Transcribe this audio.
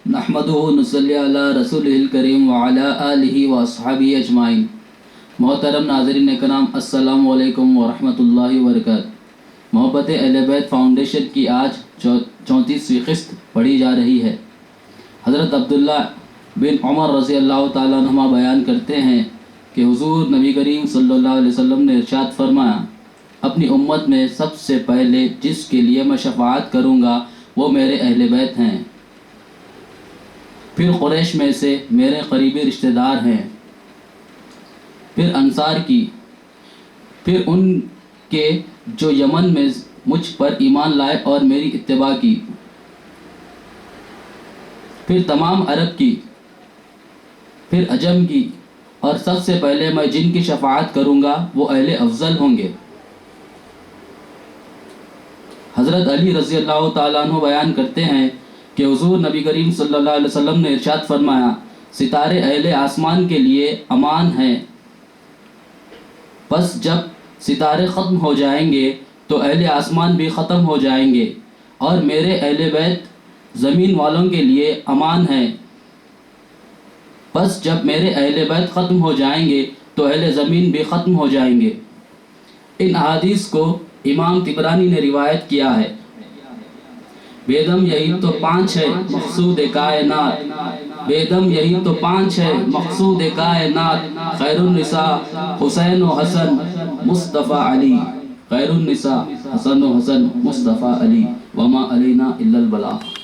नहमदुहु नुसल्ली अला रसूलिल करीम व अला आलिहि व अस्हाबिहि अजमाइन। मोहतरम नाज़रीन कराम, अस्सलामु अलैकुम व रहमतुल्लाहि व बरकातहू। मोहब्बत अहले बैत फाउंडेशन की आज 34वीं किस्त पढ़ी जा रही है। हज़रत अब्दुल्ला बिन उमर रज़ी अल्लाह ताला अन्हुमा बयान करते हैं कि हुज़ूर नबी करीम सल्लल्लाहु अलैहि वसल्लम ने इरशाद फरमाया, अपनी उम्मत में सबसे पहले जिसके लिए मैं शफाअत करूँगा वो मेरे अहले बैत हैं, फिर कुरैश में से मेरे करीबी रिश्तेदार हैं, फिर अंसार की, फिर उनके जो यमन में मुझ पर ईमान लाए और मेरी इत्तिबा की, फिर तमाम अरब की, फिर अजम की, और सबसे पहले मैं जिनकी शफाअत करूँगा वो अहले अफजल होंगे। हज़रत अली रज़ी अल्लाह ताला अन्हु बयान करते हैं कि हुज़ूर नबी करीम सल्लल्लाहु अलैहि वसल्लम ने इरशाद फरमाया, सितारे अहले आसमान के लिए अमान हैं, बस जब सितारे ख़त्म हो जाएंगे तो अहले आसमान भी ख़त्म हो जाएंगे, और मेरे अहले बैत ज़मीन वालों के लिए अमान है, बस जब मेरे अहले बैत ख़त्म हो जाएंगे तो अहले ज़मीन भी ख़त्म हो जाएंगे। इन अहादीस को इमाम तिबरानी ने रिवायत किया है। बेदम यही तो 5 है मक़सूद कायनात, बेदम यही तो 5 है मक़सूद कायनात, खैरुन निसा हुसैन व हसन मुस्तफ़ा अली, खैरुन निसा हसन व हसन मुस्तफ़ा अली, वमा अलैना इल्लल बलाग।